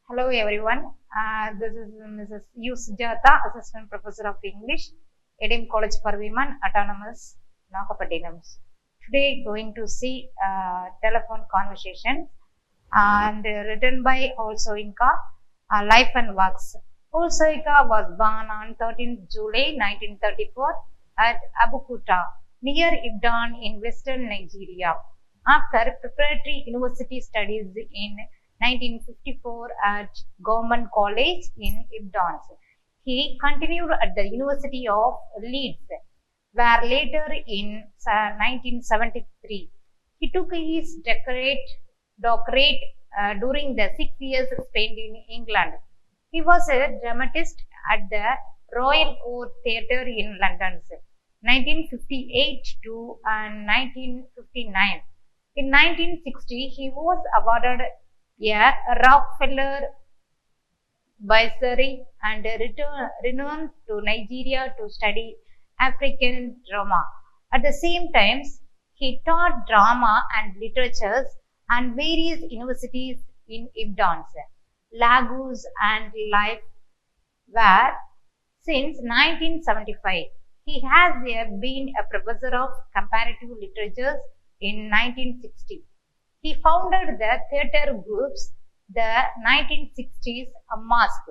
Hello everyone. This is Mrs.U.Sujatha, Assistant Professor of English, A.D.M. College for Women, Autonomous, NAGAPATTINAM. Today going to see telephone conversation and written by Olsoinka, Life and Works. Olsoinka was born on 13th July 1934 at Abukuta, near Ibadan in western Nigeria. After preparatory university studies in 1954 at Government College in Ibadan, he continued at the University of Leeds, where later in 1973 he took his doctorate during the 6 years spent in England. He was a dramatist at the Royal Court Theatre in London, 1958 to 1959. In 1960, he was awarded a Rockefeller Bursary and returned to Nigeria to study African drama. At the same time, he taught drama and literatures at various universities in Ibadan, Lagos and Life, where since 1975 he has been a professor of comparative literatures in 1960. He founded the theatre groups, the 1960s Mask,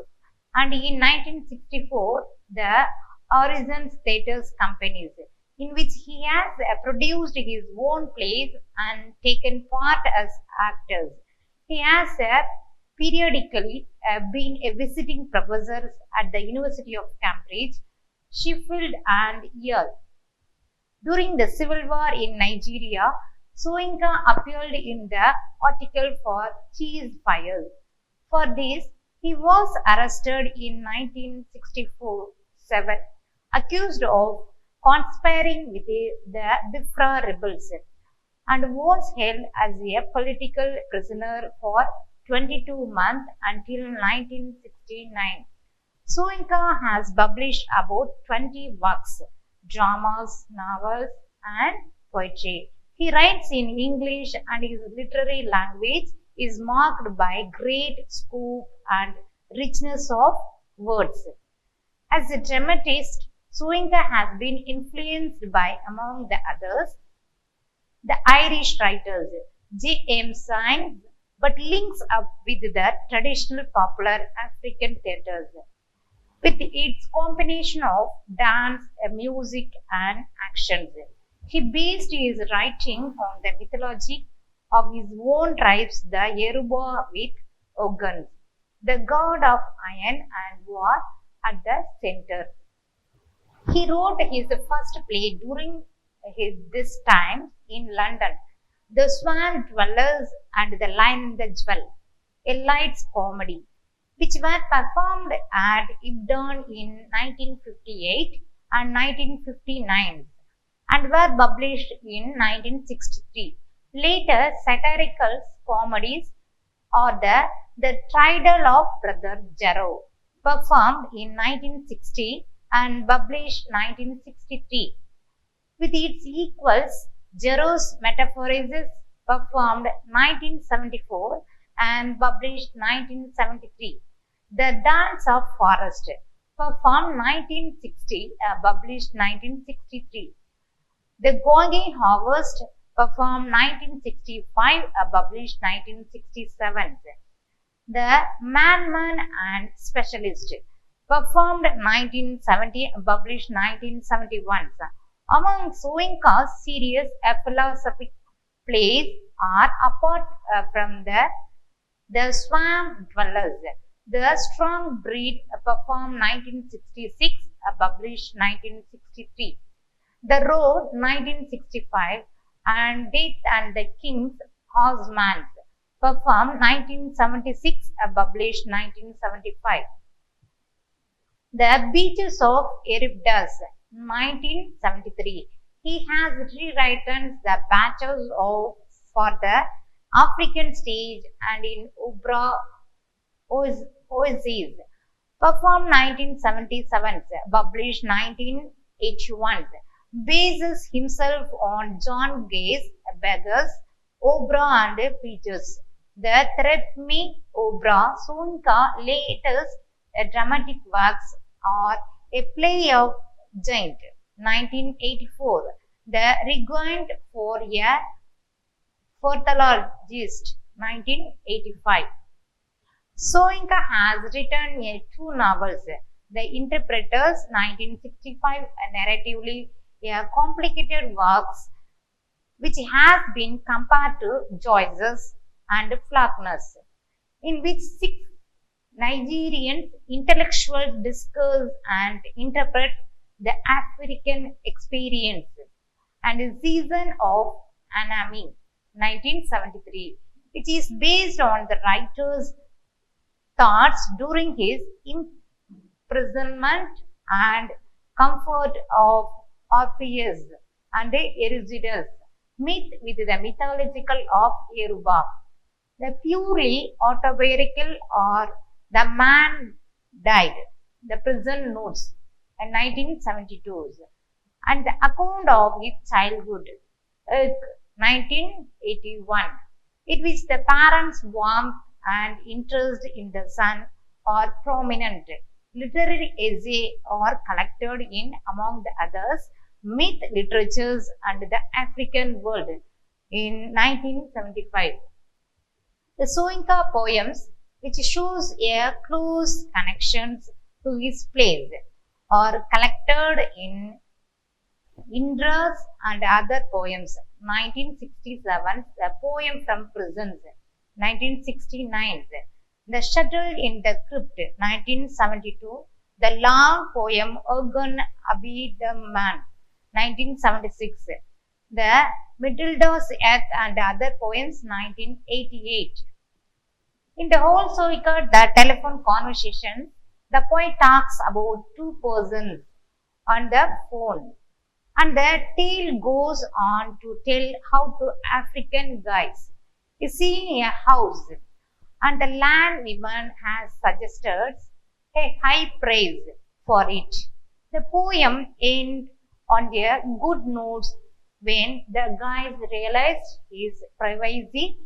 and in 1964 the Horizons Theatres Companies, in which he has produced his own plays and taken part as actors. He has periodically been a visiting professor at the University of Cambridge, Sheffield and Yale. During the Civil War in Nigeria, Soyinka appeared in the article for ceasefire. For this, he was arrested in 1964-7, accused of conspiring with the Biafra rebels, and was held as a political prisoner for 22 months until 1969. Soyinka has published about 20 works, dramas, novels, and poetry. He writes in English and his literary language is marked by great scope and richness of words. As a dramatist, Soyinka has been influenced by, among the others, the Irish writers J.M.COLLEGE, but links up with the traditional popular African theatres, with its combination of dance, music, and actions. He based his writing on the mythology of his own tribes, the Yoruba, with Ogun, the god of iron and war, at the center. He wrote his first play during this time in London, The Swan Dwellers and the Lion the Jewel, a lights comedy, which were performed at Ibadan in 1958 and 1959 and were published in 1963. Later, satirical comedies are the Tridal of Brother Jero, performed in 1960 and published 1963. With its equals, Jero's Metaphorizes, performed 1974 and published 1973. The Dance of Forest, performed 1960, published 1963. The Gongi Harvest, performed 1965, published 1967. The Madman and Specialist, performed 1970, published 1971. Among Soyinka's serious philosophic plays are, apart from the Swamp Dwellers, The Strong Breed, performed 1966, published 1963. The Road, 1965, and Death and the King's Horseman, performed 1976, published 1975. The Beaches of Erebus, 1973. He has rewritten the batches for the African stage and in opera oases, performed 1977, published 1981. Bases himself on John Gay's Beggars, Opera and Peaches, The Threat-Me Obra Sonika latest dramatic works are A Play of Giant, 1984, The Reguant for a Orthologist, 1985. Soinka has written two novels, The Interpreters, 1965, a narratively a complicated works which has been compared to Joyce's and Faulkner's, in which six Nigerian intellectuals discuss and interpret the African experience, and a season of Anami, 1973, which is based on the writer's thoughts during his imprisonment and comfort of Orpheus and Eurydice, myth with the mythological of Yoruba. The purely autobiographical or The Man Died, The Prison Notes, in 1972, and the account of his childhood, 1981. It which the parents' warmth and interest in the son are prominent. Literary essay are collected in, among the others, myth literatures and the African world in 1975. The Soinka poems, which shows a close connections to his plays, are collected in Indra's and other poems, 1967, The Poem from Prisons, 1969, The Shuttle in the Crypt, 1972, The Long Poem Organ Abidman, 1976, The Midilda's Earth and Other Poems, 1988. In the whole Soika, the telephone conversation, the poet talks about two persons on the phone, and the tale goes on to tell how two African guys is seeing a house, and the landwoman has suggested a high price for it. The poem ends on a good note when the guys realize his privacy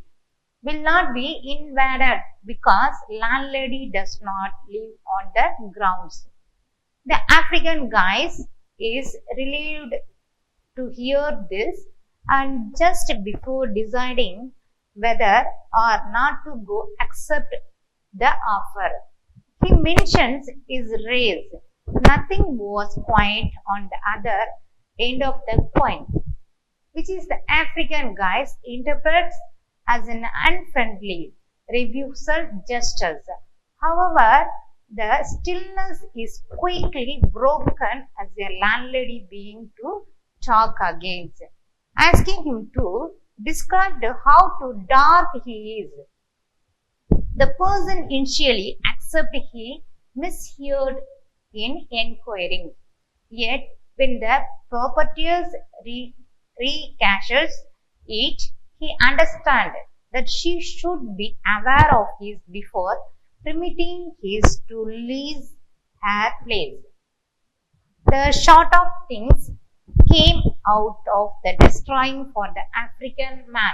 will not be invaded because landlady does not live on the grounds. The African guys is relieved to hear this, and just before deciding whether or not to go accept the offer, he mentions his race. Nothing was quite on the other end of the coin, which is the African guys interprets as an unfriendly refusal gesture. However, the stillness is quickly broken as a landlady begins to talk again, asking him to describe how dark he is. The person initially accepted he misheard in inquiring. Yet, when the purpose recaches it, he understands that she should be aware of his before permitting his to lease her place. The sort of things came out of the destroying for the African man,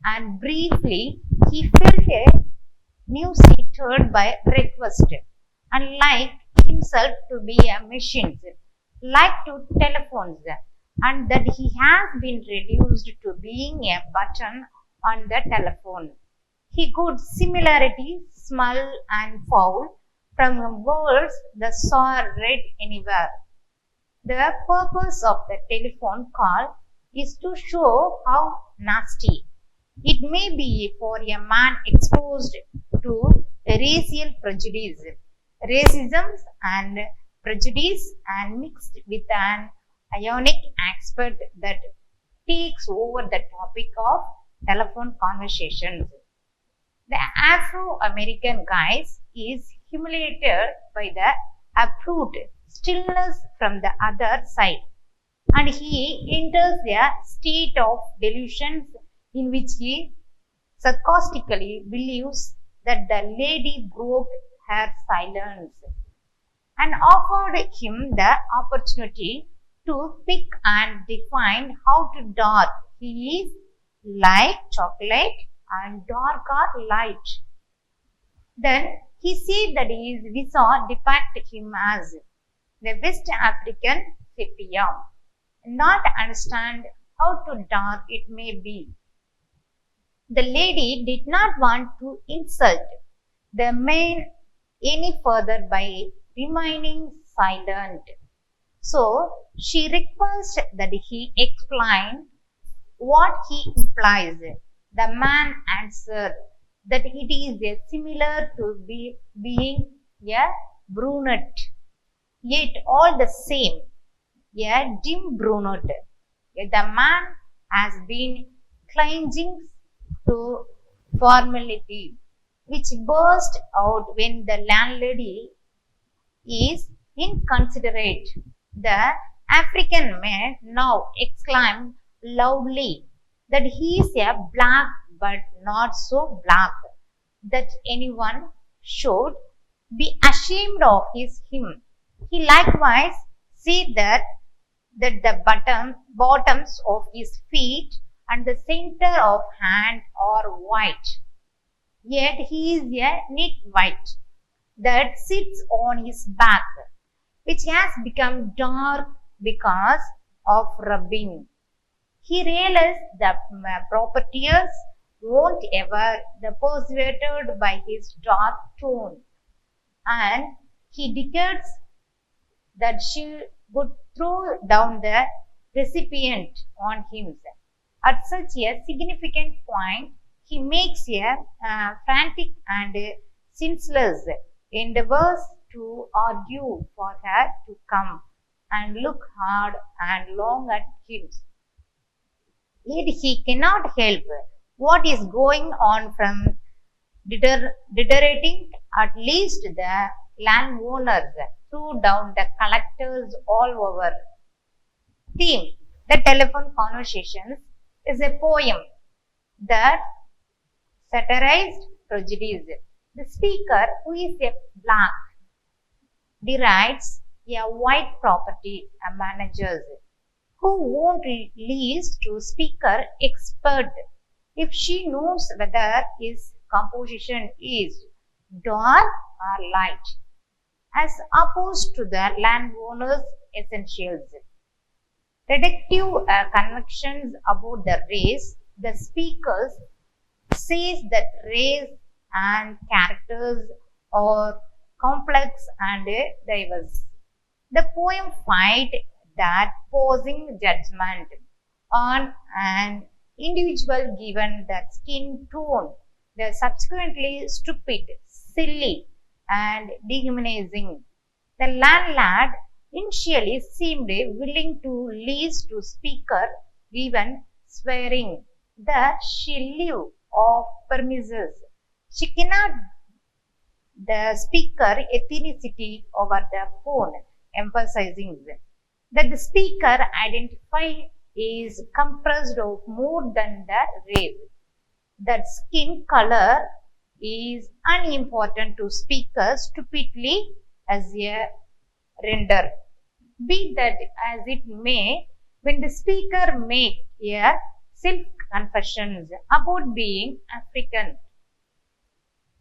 and briefly he felt a new seated by request, and liked himself to be a machine, like to telephones, and that he has been reduced to being a button on the telephone. He could similarity smell and foul from words that saw read anywhere. The purpose of the telephone call is to show how nasty it may be for a man exposed to racial prejudice, racism and prejudice, and mixed with an ionic aspect that takes over the topic of telephone conversations. The Afro-American guys is humiliated by the abrupt stillness from the other side, and he enters a state of delusion in which he sarcastically believes that the lady broke her silence and offered him the opportunity to pick and define how dark he is, like chocolate, and dark or light. Then he said that his visa depicted him as the West African sepia, not understand how too dark it may be. The lady did not want to insult the man any further by remaining silent. So she requested that he explain what he implies. The man answered that it is similar to being a brunette, yet all the same, a dim brunette. The man has been clinging to formality, which burst out when the landlady is inconsiderate. The African man now exclaimed loudly that he is a black but not so black that anyone should be ashamed of him. He likewise said that the bottoms of his feet and the center of hand are white. Yet he is a neat white that sits on his back, which has become dark because of rubbing. He realized that proprietors won't ever be persuaded by his dark tone, and he declares that she would throw down the recipient on him. At such a significant point, he makes a frantic and senseless endeavors to argue for her to come and look hard and long at him. Yet he cannot help what is going on from deteriorating. At least the landowners threw down the collectors all over. Theme: the telephone conversations is a poem that satirized prejudice. The speaker, who is a black, derides a white property managers who won't lease to speaker expert if she knows whether his composition is dark or light, as opposed to the landowner's essentials. Reductive convictions about the race, the speakers says that race and characters are complex and diverse. The poem finds that posing judgment on an individual given that skin tone, they subsequently stupid, silly, and dehumanizing. The landlord initially seemed willing to lease to speaker, even swearing that she lived off premises. She cannot the speaker ethnicity over the phone, emphasizing that the speaker identify is composed of more than the race. That skin color is unimportant to speakers stupidly as a render. Be that as it may, when the speaker make a self-confessions about being African,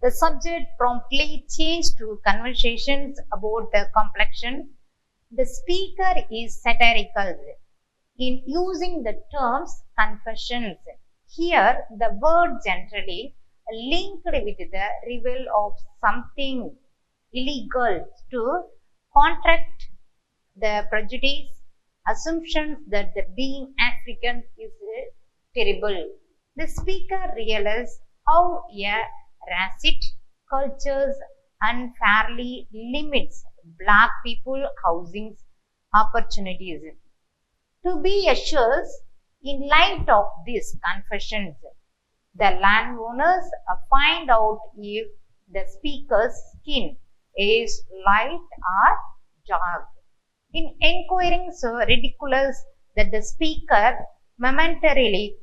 the subject promptly changed to conversations about the complexion. The speaker is satirical in using the terms confessions. Here, the word generally linked with the reveal of something illegal to contract the prejudice, assumptions that the being African is terrible. The speaker realized how a racist cultures unfairly limits black people housing opportunities. To be assured, in light of these confessions, the landowners find out if the speaker's skin is light or dark. In inquiring so ridiculous that the speaker momentarily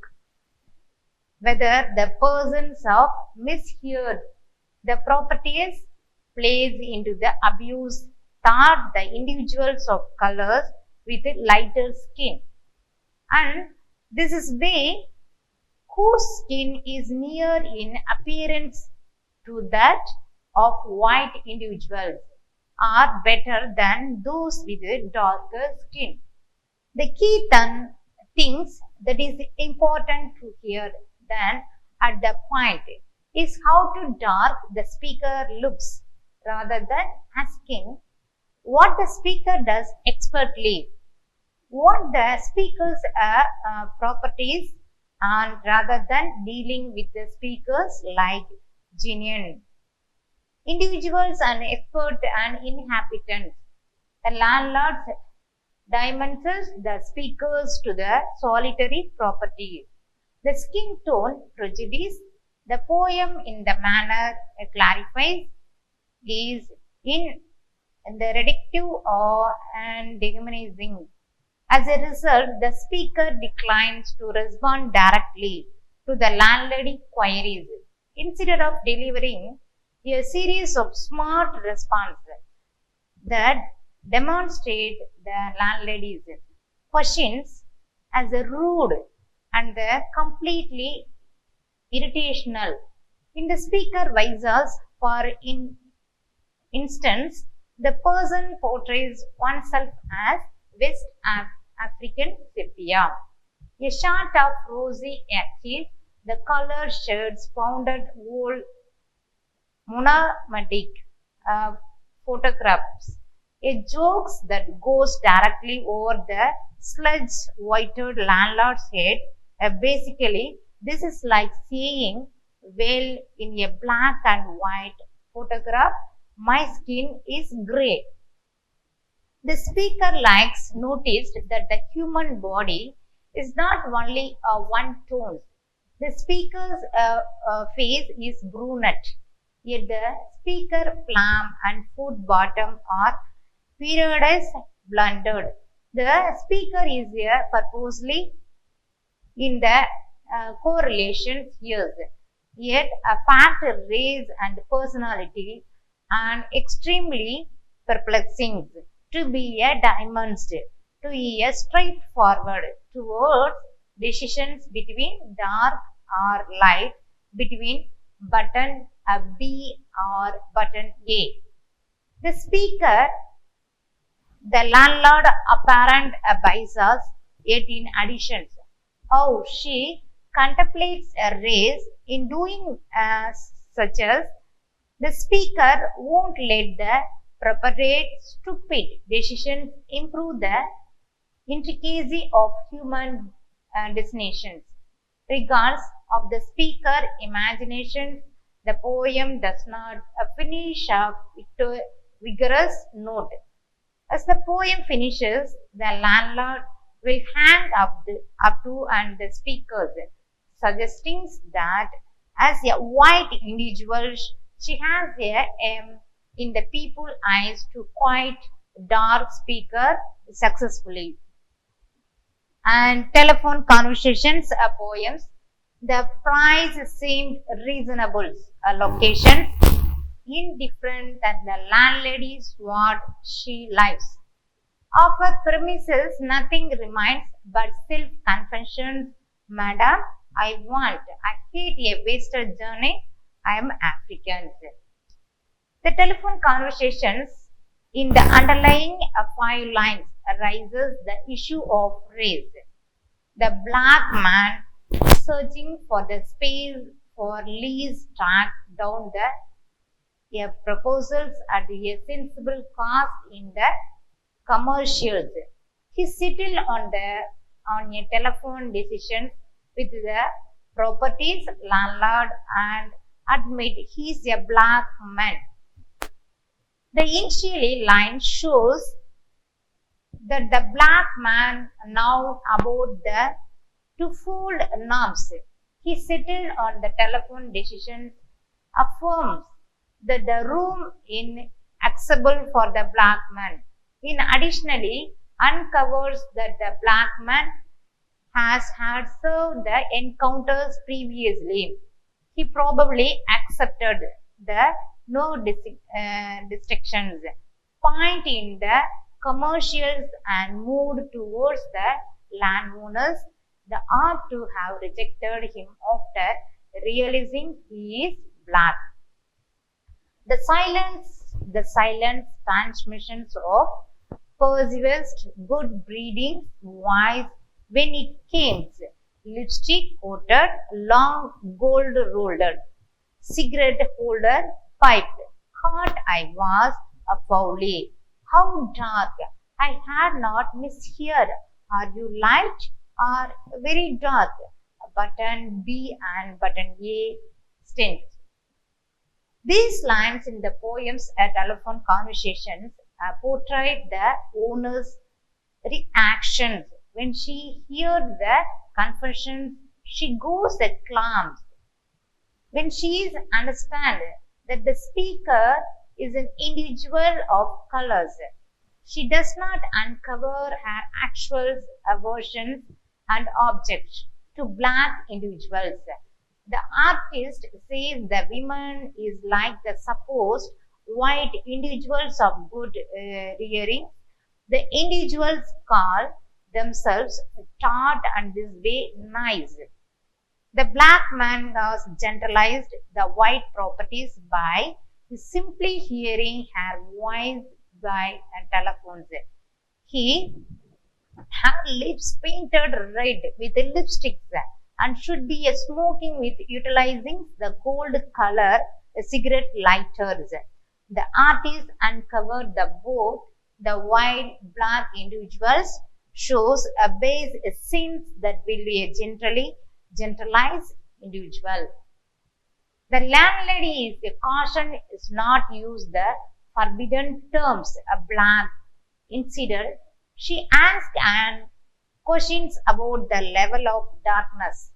whether the persons of misheard the properties plays into the abuse thought the individuals of colors with lighter skin. And this is way whose skin is near in appearance to that of white individuals, are better than those with a darker skin. The key things that is important to hear then at the point is how to dark the speaker looks rather than asking what the speaker does expertly, what the speaker's properties, and rather than dealing with the speakers like genuine individuals and expert and inhabitants. The landlords dimensions the speakers to the solitary property. The skin tone prejudice, the poem in the manner clarifies is in the reductive or and dehumanizing. As a result, the speaker declines to respond directly to the landlady queries. Instead of delivering a series of smart responses that demonstrate the landlady's questions as a rude and the completely irritational. In the speaker visors, for instance, the person portrays oneself as West African sepia. A shot of rosy cheeks, the color shades found at old monomatic photographs. A jokes that goes directly over the sludge whited landlord's head. Basically, this is like saying, well, in a black and white photograph, my skin is grey. The speaker likes noticed that the human body is not only one tone. The speaker's face is brunette, yet the speaker palm and foot bottom are periodized blunted. The speaker is purposely in the correlation here, yet a fact, race and personality and extremely perplexing to be a dimension, to be a straightforward towards decisions between dark or light, between button B or button A. The speaker, the landlord apparent biases, yet in addition, how she contemplates a race in doing such as the speaker won't let the preparate stupid decisions improve the intricacy of human destinations. Regardless of the speaker imagination, the poem does not finish up with a vigorous note. As the poem finishes, the landlord will hang up to and the speakers, suggesting that as a white individual, she has a in the people eyes to quite dark speaker successfully. And telephone conversations poems. The price seemed reasonable. Locations indifferent that the landlady's what she lives. Of her premises, nothing remains but self-confessions. Madam, I hate a wasted journey. I am African. The telephone conversations in the underlying 5 lines raises the issue of race. The black man searching for the space for lease tracked down the proposals at a sensible cost in the commercials. He settled on a telephone decision with the property's landlord and admit he's a black man. The initially line shows that the black man now about the twofold norms. He settled on the telephone decision, affirms that the room is accessible for the black man. In additionally, uncovers that the black man has had served the encounters previously. He probably accepted the no distractions point in the commercials and moved towards the landowners the art to have rejected him after realizing he is black. The silence transmissions of persevered good breeding voice when it came. Lipstick coated, long gold rolled, cigarette holder piped. Caught I was a foully. How dark! I had not misheard. Are you light or very dark? Button B and button A stint. These lines in the poem's telephone conversations portrayed the owner's reactions. When she hears the confessions, she goes at clams. When she is understand that the speaker is an individual of colors, she does not uncover her actual aversions and objects to black individuals. The artist says the woman is like the supposed white individuals of good rearing. The individuals call themselves taught and this way nice. The black man has generalized the white properties by simply hearing her voice by telephones. He her lips painted red with lipsticks and should be smoking with utilizing the gold color cigarette lighters. The artist uncovered the both the white black individuals shows a base sense that will be a generalized individual. The landlady is a caution is not use the forbidden terms a black. Instead, she asks and questions about the level of darkness.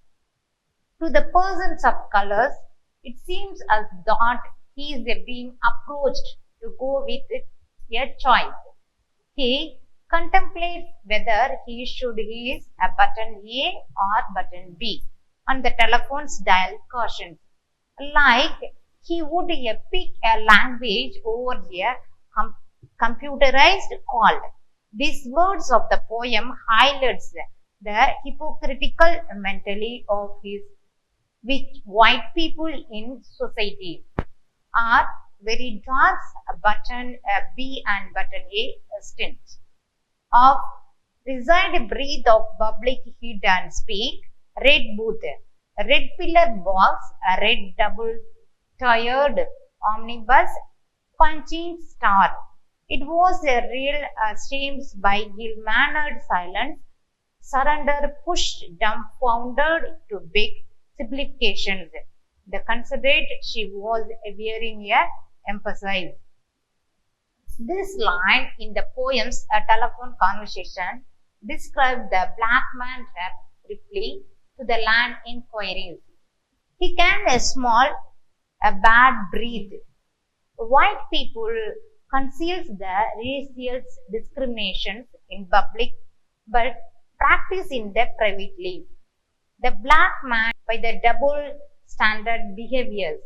To the persons of colors, it seems as though he is being approached to go with a choice. He contemplates whether he should use a button A or button B on the telephone's dial cautions, like he would pick a language over a computerized call. These words of the poem highlights the hypocritical mentality of his which white people in society are very dark button B and button A stint of reside breathe of public heat and speak red booth, red pillar box, a red double tired omnibus, punching star. It was a real streams by ill-mannered silence, surrender pushed dumbfounded to big simplifications. The considerate she was wearing a emphasize. This line in the poem's A Telephone Conversation described the black man reply to the land inquiries. He can a small, a bad breath. White people conceals the racial discriminations in public but practice in them privately. The black man by the double standard behaviors.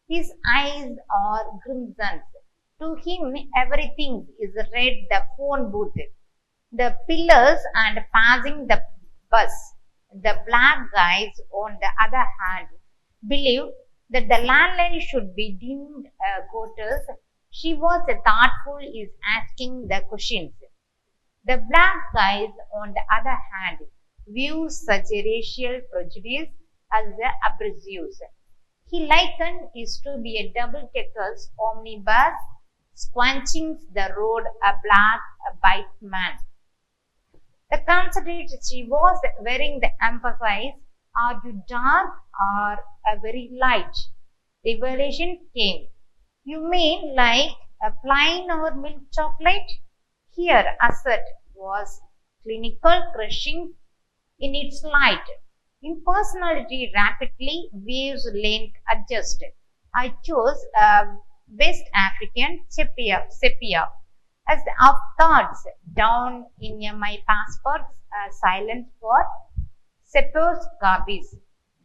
His eyes are crimson. To him, everything is red, the phone booth, the pillars and passing the bus. The black guys, on the other hand, believe that the landlady should be dimmed quarters. She was thoughtful is asking the questions. The black guys, on the other hand, view such a racial prejudice as abusive. He likened it to be a double-deckers omnibus squanching the road a black bike man. The considerate she was wearing the emphasis, are you dark or a very light? Revelation came. You mean like a plain or milk chocolate? Here assert was clinical crushing in its light. Impersonality rapidly waves length adjusted. I chose West African sepia as of thoughts down in my passport's silent for Seppers Gabis.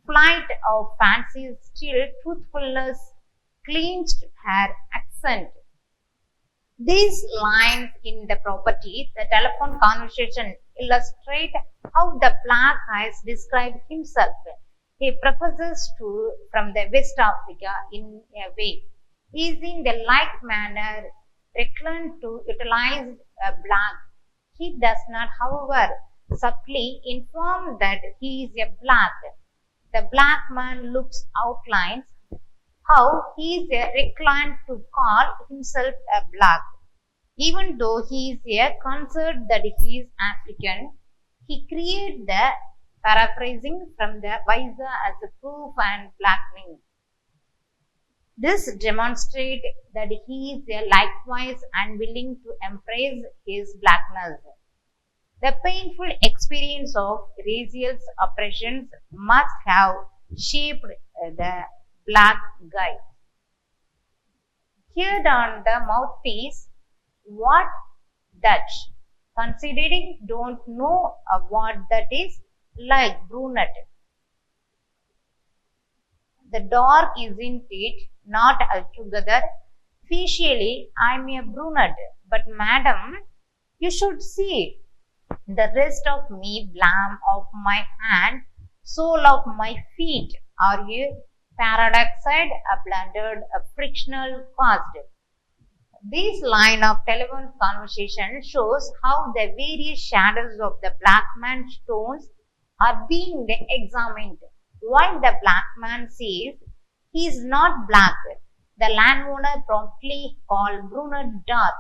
Flight of fancies still truthfulness clinched her accent. These lines in the property, the telephone conversation, illustrate how the black eyes describe himself. He professes to from the West Africa in a way. He is in the like manner reclined to utilize a black. He does not, however, subtly inform that he is a black. The black man looks outlines how he is reclined to call himself a black. Even though he is a concerned that he is African, he created the paraphrasing from the visa as a proof and blackening. This demonstrates that he is a likewise unwilling to embrace his blackness. The painful experience of racial oppressions must have shaped the black guy. Here on the mouthpiece, what Dutch? Considering don't know what that is, like brunette. The dark isn't it? Not altogether. Facially, I'm a brunette, but madam, you should see it. The rest of me, blam of my hand, sole of my feet, are you paradoxed, a blundered, a frictional caused? This line of telephone conversation shows how the various shadows of the black man's tones are being examined. While the black man says he is not black, the landowner promptly calls Bruno dark.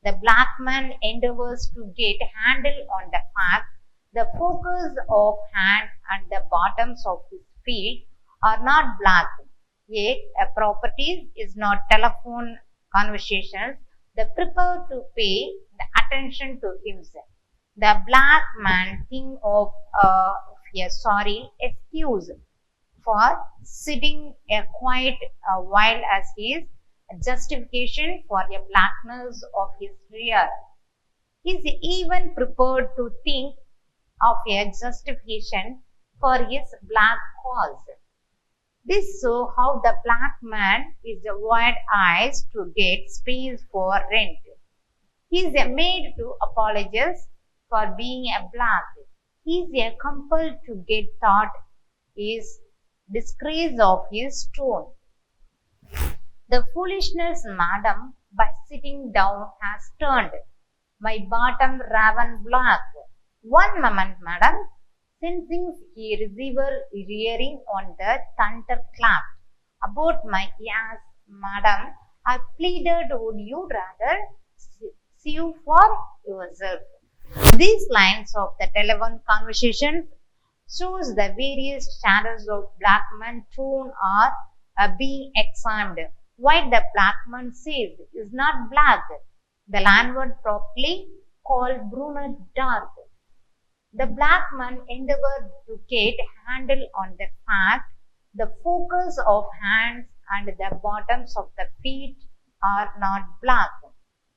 The black man endeavors to get handle on the fact the focus of hand and the bottoms of his feet are not black. Yet a property is not telephone conversations, the prepare to pay the attention to himself. The black man think of a sorry excuse for sitting a quiet while as his justification for a blackness of his rear. He is even prepared to think of a justification for his black cause. This shows how the black man is wide eyes to get space for rent. He is made to apologize for being a black. He is compelled to get thought is disgrace of his tone. The foolishness, madam, by sitting down has turned my bottom raven black. One moment, madam. Sensing he receiver rearing on the thunderclap about my ears, madam, I pleaded, would you rather sue for yourself? These lines of the telephone conversation shows the various shadows of black man tone are being examined. While the black man says is not black, the landlord properly called Bruno dark. The black man endeavored to get handle on the fact the focus of hands and the bottoms of the feet are not black.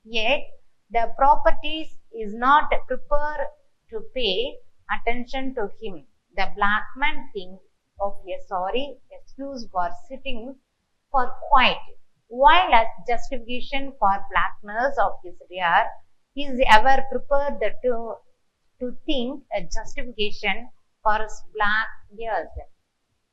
Yet the properties is not prepared to pay attention to him. The black man thinks of a sorry excuse for sitting for quiet, while as justification for blackness of his rear, he is ever prepared to think a justification for his black ears.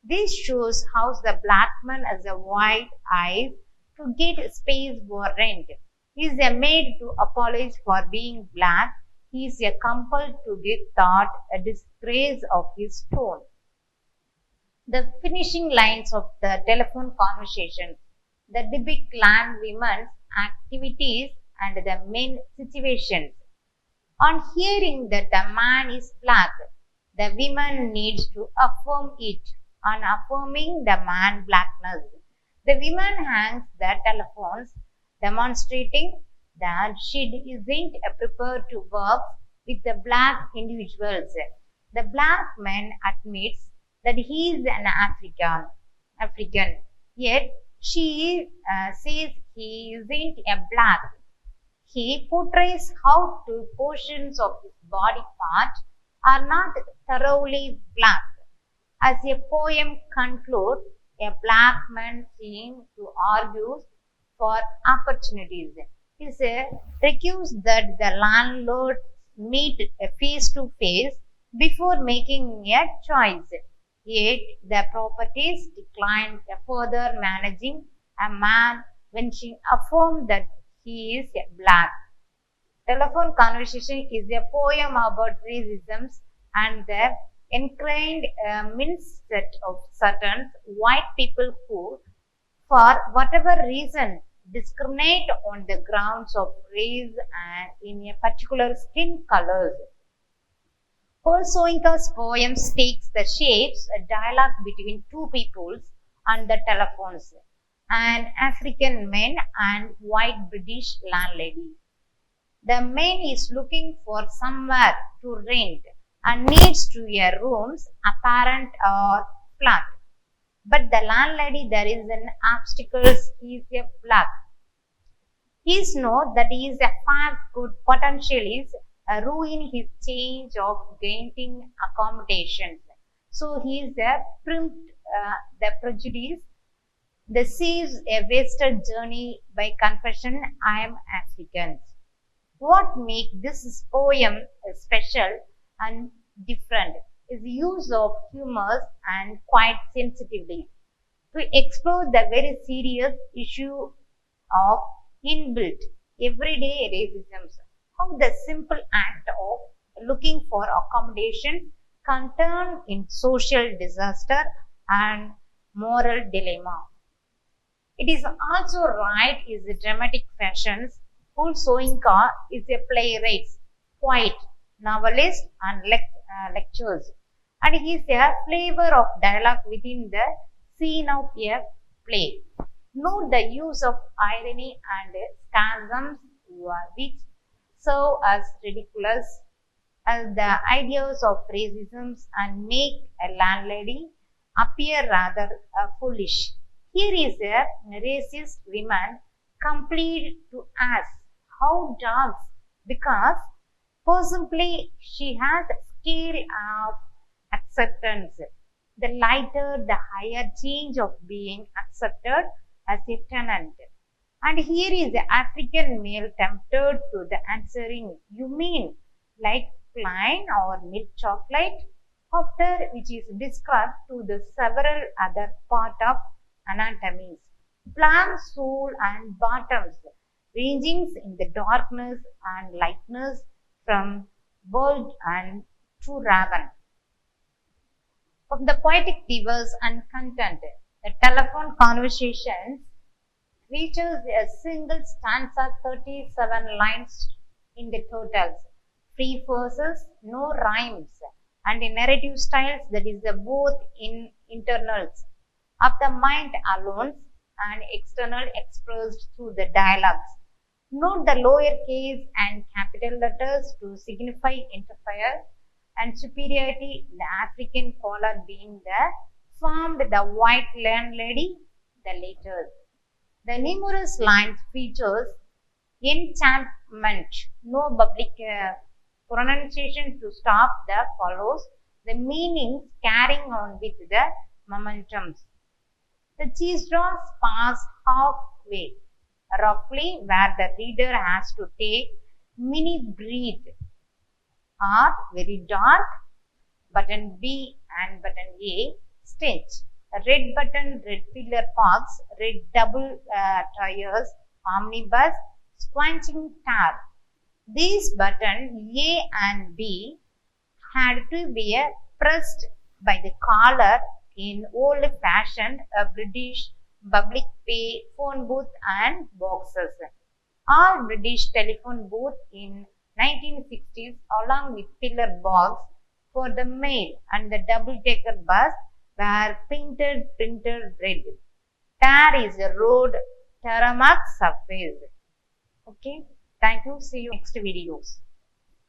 This shows how the black man has a wide eyes to get space for rent. He is made to apologize for being black. He is compelled to give thought a disgrace of his tone. The finishing lines of the telephone conversation, the depict land women's activities and the men situations. On hearing that the man is black, the woman needs to affirm it. On affirming the man blackness, the woman hangs the telephones, demonstrating that she isn't prepared to work with the black individuals. The black man admits that he is an African, yet she says he isn't a black. He portrays how two portions of his body part are not thoroughly black. As a poem concludes, a black man seems to argue for opportunities. is requires that the landlord meet face to face before making a choice. Yet the properties declined further managing a man when she affirmed that he is black. Telephone Conversation is a poem about racism and the ingrained mindset of certain white people who, for whatever reason, discriminate on the grounds of race and in a particular skin colors. Paul Soinka's poems takes the shapes a dialogue between two peoples on the telephones, an African man and white British landlady. The man is looking for somewhere to rent and needs to a rooms apparent or flat. But the landlady there is an obstacle. He is a black. He knows that he is a far could potentially ruin his change of gaining accommodations. So he is a primed the prejudice. The sees a wasted journey by confession. I am African. What makes this poem special and different is the use of humor and quite sensitively to explore the very serious issue of inbuilt everyday racism. How the simple act of looking for accommodation can turn in social disaster and moral dilemma. It is also right is the dramatic fashions. Paul Soinka is a playwright, poet, novelist, and lectures, and he is a flavor of dialogue within the scene of a play. Note the use of irony and sarcasm, which serve as ridiculous as the ideas of racism and make a landlady appear rather foolish. Here is a racist woman complete to ask how dogs because possibly she has a scale of acceptance. The lighter, the higher change of being accepted as a tenant. And here is the African male tempted to the answering, you mean like plain or milk chocolate? After which is described to the several other part of anatomies, plant, soul and bottoms, ranging in the darkness and lightness from bird and to raven. Of the poetic divers and content, the telephone conversations features a single stanza, 37 lines in the totals, free verses, no rhymes, and in narrative styles that is both in internals of the mind alone and external expressed through the dialogues. Note the lower case and capital letters to signify interfere and superiority, the African collar being the formed the white landlady, the latter. The numerous lines features enchantment, no public pronunciation to stop the follows, the meanings carrying on with the momentums. The cheese draws pass halfway, roughly where the reader has to take mini breath are very dark, button B and button A, stench. Red button, red pillar parks, red double tires, omnibus, squanching tar. These buttons A and B had to be pressed by the collar in old-fashioned British public pay phone booth and boxes. All British telephone booth in 1960s along with pillar box for the mail and the double-decker bus were printed red. Tar is a road tarmac surface. Okay, thank you. See you next videos.